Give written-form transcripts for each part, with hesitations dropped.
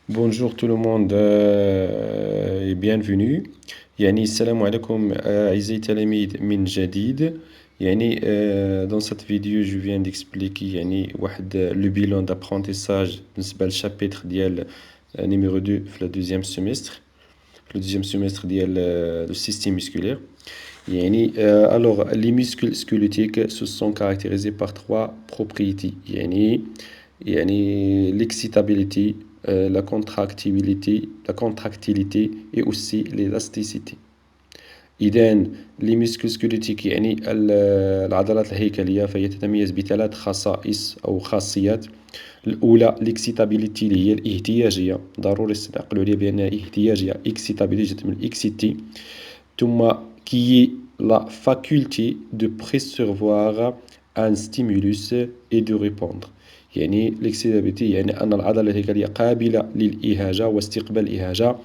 Bonjour tout le monde et bienvenue. السلام عليكم أعزائي التلاميذ من جديد. dans cette vidéo je viens d'expliquer le bilan d'apprentissage بالنسبة للشابتر ديال numéro 2 في le deuxième semestre ديال le système musculaire. Alors les muscles squelettiques se sont caractérisés par trois propriétés. L'excitabilité, la contractilité et aussi l'élasticité. إذن les muscles squelettiques العضلات الهيكلية فهي تتميز بثلاث خصائص أو خاصيات. الأولى l'excitability اللي هي الاهتياجية، ضروري نعقلوا عليها بأنها اهتياجية، excitability جات من exciter. ثم qui est la faculté de percevoir un stimulus et de répondre. l'excitability أن العضلة الهيكلية قابلة للإهاجة واستقبال الإهاجة،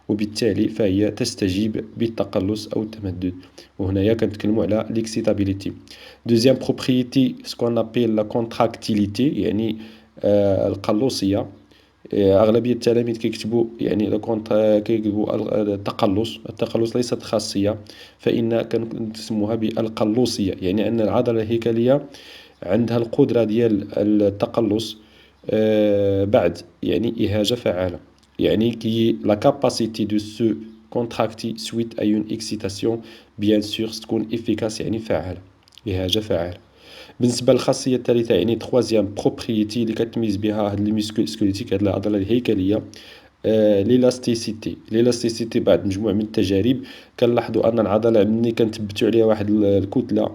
وبالتالي فهي تستجيب بالتقلص أو التمدد. وهنايا كنتكلموا على l'excitability. Deuxième propriété ce qu'on appelle la contractilité القلوصية. أغلبية التلاميذ كيكتبوا كيكتبوا التقلص ليست خاصية، فإن كنسموها بالقلوصية، أن العضلة الهيكلية عندها القدرة ديال التقلص بعد إهاجة فعالة. كي لا كاباسيتي دو سو كونتراكتي سويت أ اون اكسيتاسيون بيان سور تكون افيكاس فعالة، إهاجة فعالة. بالنسبة للخاصية الثالثة تخوازيام بروبريتي اللي كتميز بها هاد لي ميسكول سكوليتيك، هاد العضلة الهيكلية، ليلاستيسيتي. بعد مجموعة من التجارب كنلاحظوا أن العضلة ملي كنثبتو عليها واحد الكتلة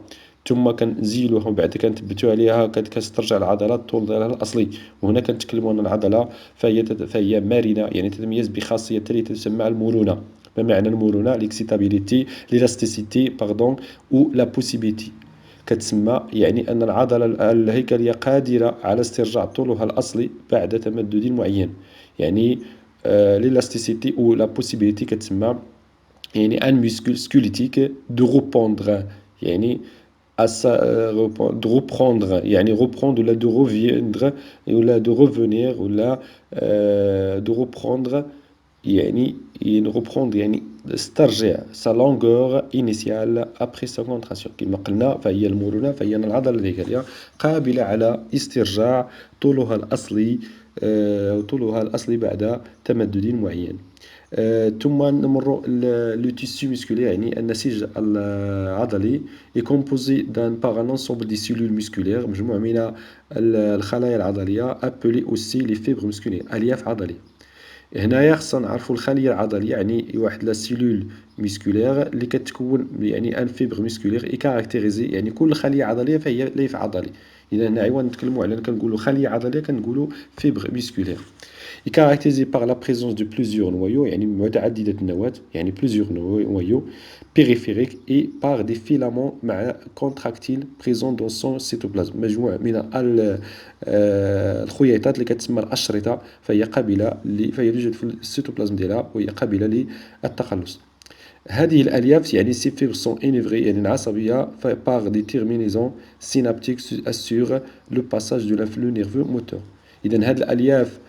ثم كنزيلوها ومن بعد كنثبتو عليها كترجع العضلة الطول ديالها الأصلي. وهنا كنتكلموا أن العضلة فهي مرنة، تتميز بخاصية ثالثة تسمى المرونة. ما معنى المرونة؟ l'excitabilité, l'élasticité ou la possibilité. كتسمى أن العضلة الهيكلية قادرة على استرجاع طولها الأصلي بعد تمدد معين. l'élasticité ou la possibilité كتسمى un muscle squelettique de reprendre de reprendre reprendre ولا de reviendre ولا de revenir ولا de reprendre reprendre استرجع sa longueur initiale après sa contraction. كما قلنا فهي المرونة، فهي أن العضلة الهيكلية قابلة على استرجاع طولها الأصلي بعد تمدد معين. ثم نمر لو تيسيو مسكولير، النسيج العضلي est composé par un ensemble de cellules musculaires، مجموعة من الخلايا العضلية appelées aussi les fibres musculaires، ألياف عضلية. هنايا خصنا نعرفوا الخلية العضلية واحد لا سيلول مسكولير اللي كتكون ان فيبر مسكولير كاركتيريزي، كل خلية عضلية فهي ليف عضلي. إذا هنا عوض نتكلموا على كنقولوا خلية عضلية كنقولوا فيبر مسكولير. caractérisé par la présence de plusieurs noyaux متعددة النواة plusieurs noyaux périphériques et par des filaments contractiles présents dans son cytoplasme. مجموعة من الخييطات اللي كتسمى الأشرطة فهي قابلة فهي توجد في السيتوبلازم ديالها وهي قابلة للتقلص. هذه الألياف ces fibres sont innervées العصبية par des terminaisons synaptiques assurent le passage de l'influx nerveux moteur. إذن هذه الألياف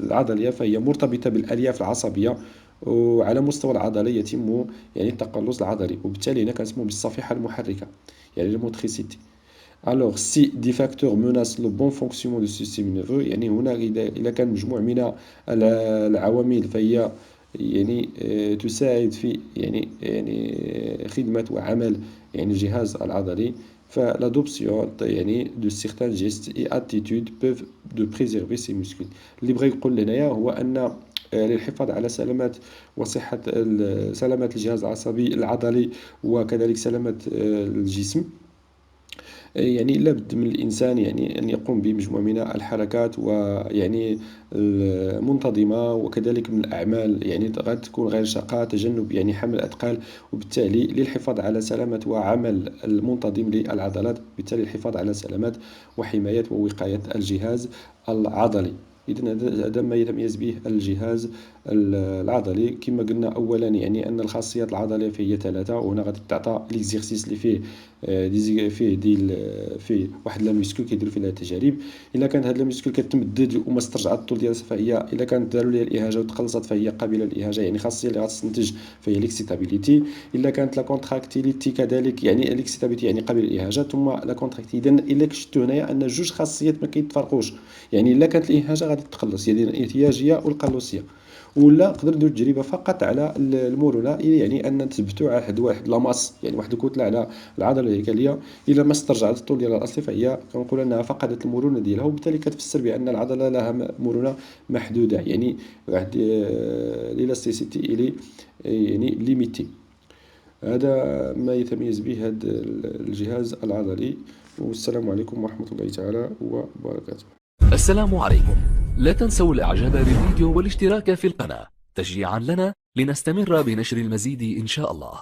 العضلية فهي مرتبطة بالألياف العصبية، وعلى مستوى العضلي يتم التقلص العضلي، وبالتالي هنا كنسموه بالصفيحة المحركة الموتريسيتي. Alors si des facteurs menacent le bon fonctionnement du système nerveux، هنا إذا كان مجموع من العوامل فهي تساعد في خدمة وعمل الجهاز العضلي، فالادوبسيون de certains gestes et attitudes peuvent de préserver ces muscles. اللي بغى يقول لنا هو أن للحفاظ على سلامة وصحة سلامة الجهاز العصبي العضلي وكذلك سلامة الجسم، لابد من الإنسان أن يقوم بمجموعة من الحركات منتظمة، وكذلك من الأعمال غاد تكون غير شاقة، تجنب حمل الأثقال، وبالتالي للحفاظ على سلامة وعمل المنتظم للعضلات، بالتالي الحفاظ على سلامة وحماية ووقاية الجهاز العضلي. إذن هذا ما يتميز به الجهاز العضلي. كما قلنا أولا أن الخاصيات العضلية فهي ثلاثة، وهنا غادي تعطى ليكزيرسيس اللي فيه فيه واحد لا ميسكل كيديروا فيه التجارب. الا كانت هاد لا ميسكل كتمدد وما استرجعت الطول ديالها، فهي الا كانت داروا ليها الاهاجه وتخلصت فهي قابله للاهاجه، يعني خاصيه اللي غتستنتج فهي ليكسيتابيليتي. الا كانت لا كونتراكتيليتي كذلك، يعني ليكسيتابيليتي يعني قابله للاهاجه، ثم لا كونتراكتيليتي. اذا الا كشفتوا هنايا ان جوج خاصيات ما كيتفرقوش، يعني الا كانت الاهاجه غادي تقلص، يعني الاحتياجيه والقلوسيه. ولا نقدر ندير تجربه فقط على المرونه، يعني ان نثبتوا على واحد لاماس، يعني واحد الكتله على العضله الهيكليه. الا ما استرجعت الطول ديالها الاصلي فهي كنقول انها فقدت المرونه ديالها، وبالتالي كتفسر بان العضله لها مرونه محدوده، يعني واحد ليلاستيسيتي الي يعني ليميتي. هذا ما يتميز به هذا الجهاز العضلي. والسلام عليكم ورحمه الله تعالى وبركاته. السلام عليكم. لا تنسوا الاعجاب بالفيديو والاشتراك في القناة تشجيعا لنا لنستمر بنشر المزيد إن شاء الله.